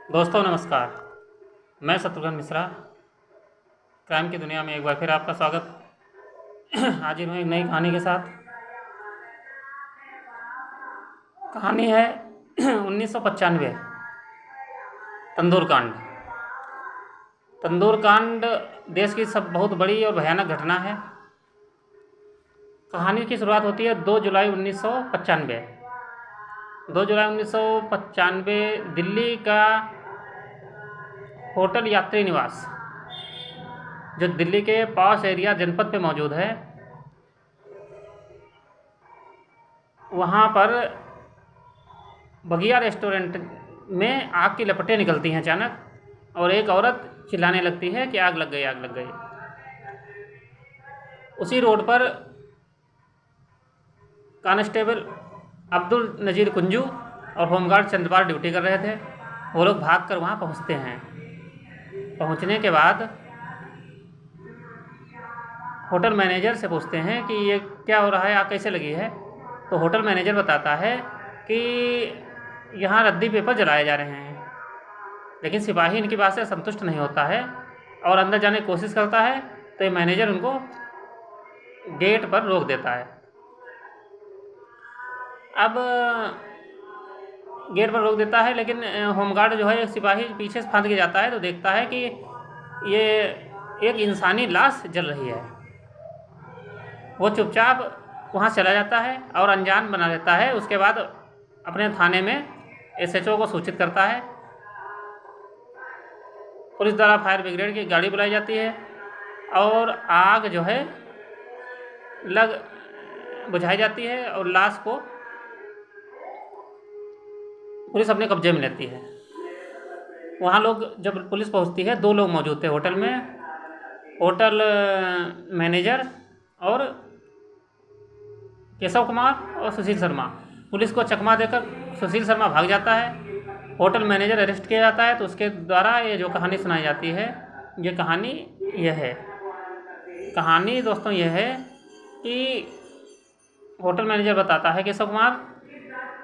दोस्तों नमस्कार। मैं शत्रुघ्न मिश्रा क्राइम की दुनिया में एक बार फिर आपका स्वागत। हाजिर हूँ एक नई कहानी के साथ। कहानी है 1995 तंदूर कांड। तंदूर कांड देश की सब बहुत बड़ी और भयानक घटना है। कहानी की शुरुआत होती है 2 जुलाई 1995। 2 जुलाई 1995 दिल्ली का होटल यात्री निवास, जो दिल्ली के पॉश एरिया जनपद पे मौजूद है, वहाँ पर बगिया रेस्टोरेंट में आग की लपटें निकलती हैं अचानक, और एक औरत चिल्लाने लगती है कि आग लग गई, आग लग गई। उसी रोड पर कांस्टेबल अब्दुल नज़ीर कुंजू और होमगार्ड चंद्रपाल ड्यूटी कर रहे थे। वो लोग भाग कर वहाँ पहुँचते हैं। पहुँचने के बाद होटल मैनेजर से पूछते हैं कि ये क्या हो रहा है, आग कैसे लगी है। तो होटल मैनेजर बताता है कि यहाँ रद्दी पेपर जलाए जा रहे हैं। लेकिन सिपाही इनकी बात से संतुष्ट नहीं होता है और अंदर जाने की कोशिश करता है, तो ये मैनेजर उनको गेट पर रोक देता है। अब गेट पर रोक देता है, लेकिन होमगार्ड जो है एक सिपाही पीछे से फांद के जाता है तो देखता है कि ये एक इंसानी लाश जल रही है। वो चुपचाप वहाँ चला जाता है और अनजान बना लेता है। उसके बाद अपने थाने में एसएचओ को सूचित करता है। पुलिस द्वारा फायर ब्रिगेड की गाड़ी बुलाई जाती है और आग जो है बुझाई जाती है और लाश को पुलिस अपने कब्जे में लेती है। वहाँ लोग जब पुलिस पहुँचती है, 2 लोग मौजूद थे होटल में, होटल मैनेजर और केशव कुमार और सुशील शर्मा। पुलिस को चकमा देकर सुशील शर्मा भाग जाता है। होटल मैनेजर अरेस्ट किया जाता है। तो उसके द्वारा ये जो कहानी सुनाई जाती है, ये कहानी यह है। कहानी दोस्तों यह है कि होटल मैनेजर बताता है केशव कुमार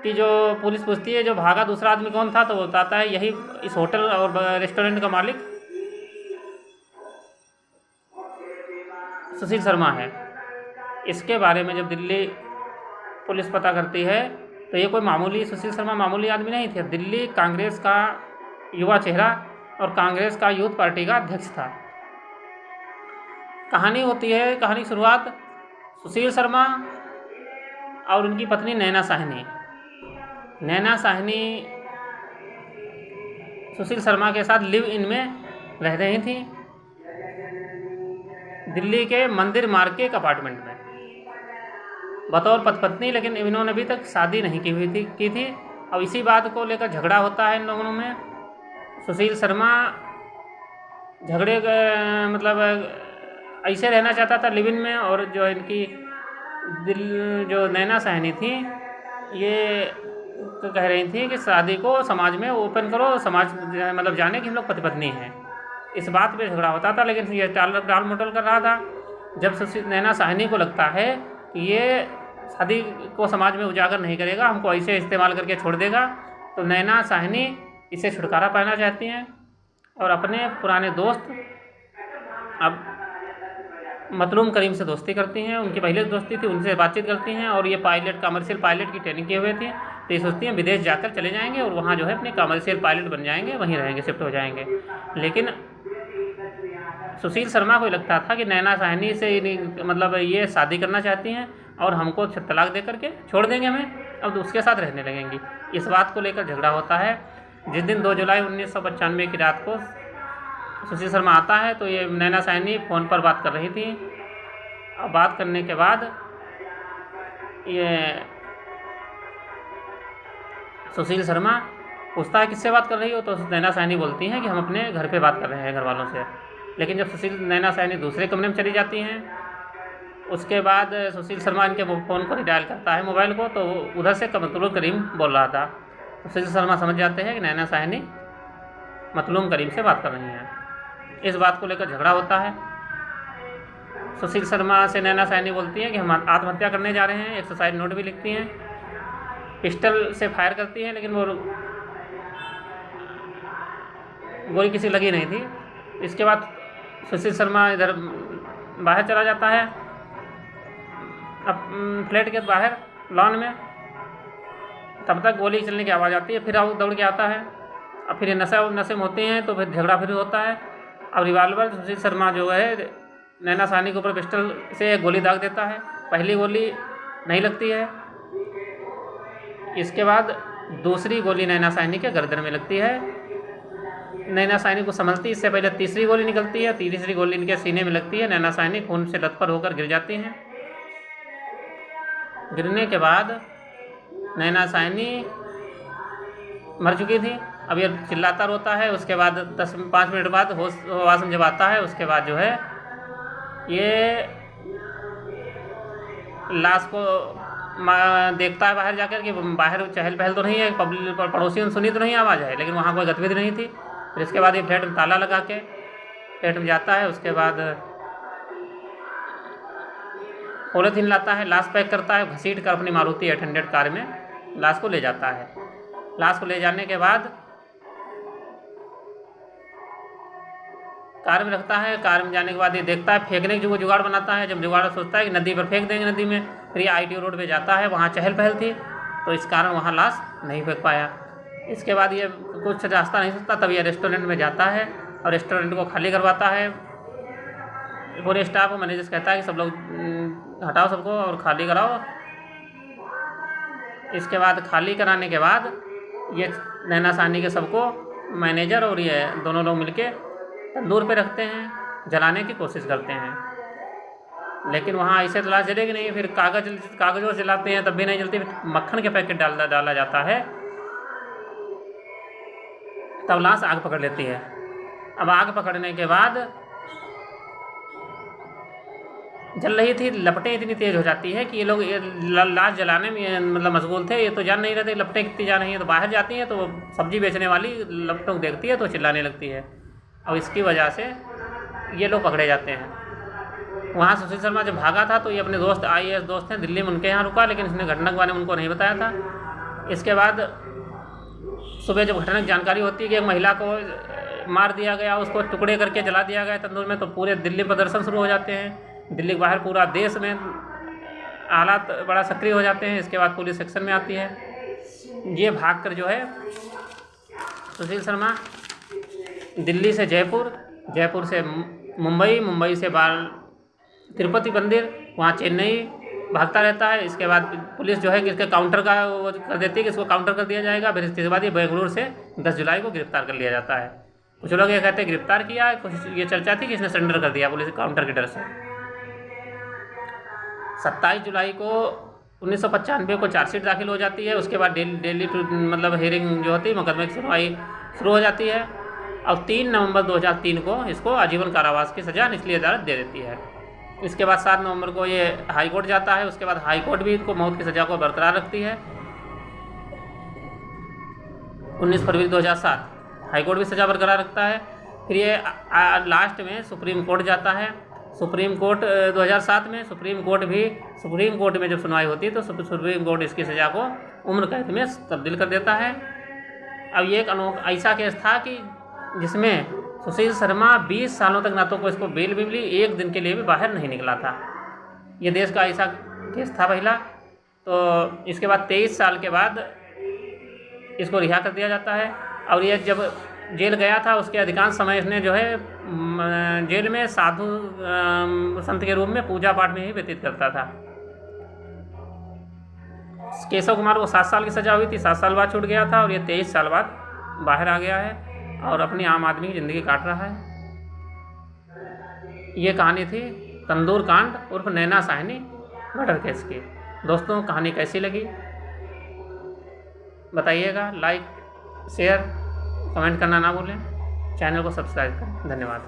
कि जो पुलिस पूछती है जो भागा दूसरा आदमी कौन था, तो वो बताता है यही इस होटल और रेस्टोरेंट का मालिक सुशील शर्मा है। इसके बारे में जब दिल्ली पुलिस पता करती है तो ये कोई मामूली, सुशील शर्मा मामूली आदमी नहीं थे। दिल्ली कांग्रेस का युवा चेहरा और कांग्रेस का यूथ पार्टी का अध्यक्ष था। कहानी होती है, कहानी शुरुआत सुशील शर्मा और उनकी पत्नी नैना साहनी। नैना साहनी सुशील शर्मा के साथ लिव इन में रह रही थी, दिल्ली के मंदिर मार्ग के एक अपार्टमेंट में, बतौर पत्नी। लेकिन इन्होंने अभी तक शादी नहीं की थी। अब इसी बात को लेकर झगड़ा होता है इन लोगों में। सुशील शर्मा झगड़े मतलब ऐसे रहना चाहता था लिव इन में, और जो इनकी जो नैना साहनी थी, ये कह रही थी कि शादी को समाज में ओपन करो, समाज मतलब जाने कि हम लोग पति पत्नी हैं। इस बात पे झगड़ा होता था, लेकिन ये टाल मटोल कर रहा था। जब नैना साहनी को लगता है कि ये शादी को समाज में उजागर नहीं करेगा, हमको ऐसे इस्तेमाल करके छोड़ देगा, तो नैना साहनी इसे छुटकारा पाना चाहती हैं और अपने पुराने दोस्त अब मतलूम करीम से दोस्ती करती हैं। उनकी पहले दोस्ती थी, उनसे बातचीत करती हैं और ये पायलट, कमर्शियल पायलट की ट्रेनिंग किए हुए थे। तो ये सोचती हैं विदेश जाकर चले जाएंगे और वहाँ जो है अपने कमर्शियल पायलट बन जाएंगे, वहीं रहेंगे, शिफ्ट हो जाएंगे। लेकिन सुशील शर्मा को लगता था कि नैना साहनी से मतलब ये शादी करना चाहती हैं और हमको तलाक दे करके छोड़ देंगे हमें, अब उसके साथ रहने लगेंगी। इस बात को लेकर झगड़ा होता है। जिस दिन 2 जुलाई 1995 की रात को सुशील शर्मा आता है, तो ये नैना साहनी फ़ोन पर बात कर रही थी। और बात करने के बाद ये सुशील शर्मा पूछता है किससे बात कर रही हो, तो नैना साहनी बोलती हैं कि हम अपने घर पे बात कर रहे हैं, घर वालों से। लेकिन जब नैना साहनी दूसरे कमरे में चली जाती हैं, उसके बाद सुशील शर्मा इनके फ़ोन को रिडायल करता है, मोबाइल को, तो उधर से मतलूम करीम बोल रहा था। तो सुशील शर्मा समझ जाते हैं कि नैना साहनी मतलूम करीम से बात कर रही हैं। इस बात को लेकर झगड़ा होता है। सुशील शर्मा से नैना साहनी बोलती हैं कि हम आत्महत्या करने जा रहे हैं, एक सुसाइड नोट भी लिखती हैं, पिस्टल से फायर करती हैं, लेकिन वो गोली किसी लगी नहीं थी। इसके बाद सुशील शर्मा इधर बाहर चला जाता है, अब फ्लैट के बाहर लॉन में, तब तक गोली चलने की आवाज़ आती है। फिर वो दौड़ के आता है, अब फिर ये नशे में होते हैं तो फिर झगड़ा फिर होता है। अब रिवाल्वर सुशील शर्मा जो है नैना साहनी के ऊपर पिस्टल से गोली दाग देता है। पहली गोली नहीं लगती है, इसके बाद दूसरी गोली नैना साहनी के गर्दन में लगती है। नैना साहनी को संभलती, इससे पहले तीसरी गोली निकलती है, तीसरी गोली इनके सीने में लगती है। नैना साहनी खून से लथपथ होकर गिर जाती हैं। गिरने के बाद नैना साहनी मर चुकी थी। अब ये चिल्लाता रोता है। उसके बाद 5 मिनट बाद होश में जब आता है, उसके बाद जो है ये लाश को देखता है बाहर जाकर कि बाहर चहल पहल तो नहीं है, पब्लिक पड़ोसियों ने सुनी तो नहीं आवाज़ है, लेकिन वहाँ कोई गतिविधि नहीं थी। फिर इसके बाद ये फ्लैट में ताला लगा के फ्लैट में जाता है। उसके बाद पॉलीथीन लाता है, लाश पैक करता है, घसीट कर अपनी मारुति 800 कार में लाश को ले जाता है। लाश को ले जाने के बाद कार में रखता है। कार में जाने के बाद ये देखता है फेंकने की जो जुगाड़ बनाता है। जब जुगाड़ सोचता है कि नदी पर फेंक देंगे, नदी में, फिर ये ITO रोड पे जाता है, वहाँ चहल पहल थी तो इस कारण वहाँ लाश नहीं फेंक पाया। इसके बाद ये कुछ रास्ता नहीं सोचता, तब ये रेस्टोरेंट में जाता है और रेस्टोरेंट को खाली करवाता है। पूरे स्टाफ को मैनेजर कहता है कि सब लोग हटाओ सबको और खाली कराओ। इसके बाद खाली कराने के बाद ये नैना साहनी के सबको मैनेजर और ये दोनों लोग मिलके तंदूर पे रखते हैं, जलाने की कोशिश करते हैं, लेकिन वहाँ ऐसे तो लाश जलेगी नहीं। फिर कागज़ों से जलाते हैं तब भी नहीं जलती। मक्खन के पैकेट डाला जाता है, तब लाश आग पकड़ लेती है। अब आग पकड़ने के बाद जल रही थी, लपटें इतनी तेज़ हो जाती है कि ये लोग लाश जलाने में मतलब मशगूल थे, ये तो जान नहीं रहे थे लपटें कितनी जा रही हैं। तो बाहर जाती हैं तो सब्जी बेचने वाली लपटों को देखती है तो चिल्लाने लगती है। अब इसकी वजह से ये लोग पकड़े जाते हैं। वहाँ सुशील शर्मा जब भागा था तो ये अपने दोस्त IAS दोस्त हैं दिल्ली में, उनके यहाँ रुका, लेकिन इसने घटना के बारे में उनको नहीं बताया था। इसके बाद सुबह जब घटना की जानकारी होती है कि एक महिला को मार दिया गया, उसको टुकड़े करके जला दिया गया तंदूर में, तो पूरे दिल्ली प्रदर्शन शुरू हो जाते हैं। दिल्ली के बाहर पूरा देश में हालात बड़ा सक्रिय हो जाते हैं। इसके बाद पुलिस एक्शन में आती है। ये भागकर जो है सुशील शर्मा दिल्ली से जयपुर, जयपुर से मुंबई, मुंबई से तिरुपति मंदिर, वहाँ चेन्नई भागता रहता है। इसके बाद पुलिस जो है कि इसके काउंटर का वो कर देती है कि इसको काउंटर कर दिया जाएगा। फिर इसके बाद ये बेंगलुरु से 10 जुलाई को गिरफ्तार कर लिया जाता है। कुछ लोग ये कहते हैं गिरफ्तार किया है, कुछ ये चर्चा थी कि इसने सरेंडर कर दिया पुलिस काउंटर के डर से। 27 जुलाई को 1995 को चार्जशीट दाखिल हो जाती है। उसके बाद डेली मतलब हियरिंग जो होती है, मुकदमे की सुनवाई शुरू हो जाती है। और 3 नवंबर 2003 को इसको आजीवन कारावास की सज़ा निचली अदालत दे देती है। इसके बाद 7 नवंबर को ये हाई कोर्ट जाता है। उसके बाद हाई कोर्ट भी इसको मौत की सज़ा को बरकरार रखती है। 19 फरवरी 2007 हाई कोर्ट भी सज़ा बरकरार रखता है। फिर ये लास्ट में सुप्रीम कोर्ट जाता है। सुप्रीम कोर्ट 2007 में सुप्रीम कोर्ट में जब सुनवाई होती है तो सुप्रीम कोर्ट इसकी सज़ा को उम्र कैद में तब्दील कर देता है। अब ये एक ऐसा केस था कि जिसमें सुशील शर्मा 20 सालों तक ना तो इसको बेल भी मिली, एक दिन के लिए भी बाहर नहीं निकला था। ये देश का ऐसा केस था पहला। तो इसके बाद 23 साल के बाद इसको रिहा कर दिया जाता है। और ये जब जेल गया था उसके अधिकांश समय इसने जो है जेल में साधु संत के रूप में पूजा पाठ में ही व्यतीत करता था। केशव कुमार को 7 साल की सज़ा हुई थी, 7 साल बाद छूट गया था और ये 23 साल बाद बाहर आ गया है और अपनी आम आदमी की ज़िंदगी काट रहा है। ये कहानी थी तंदूर कांड उर्फ नैना साहनी मर्डर केस की। दोस्तों, कहानी कैसी लगी बताइएगा। लाइक, शेयर, कमेंट करना ना भूलें। चैनल को सब्सक्राइब करें। धन्यवाद।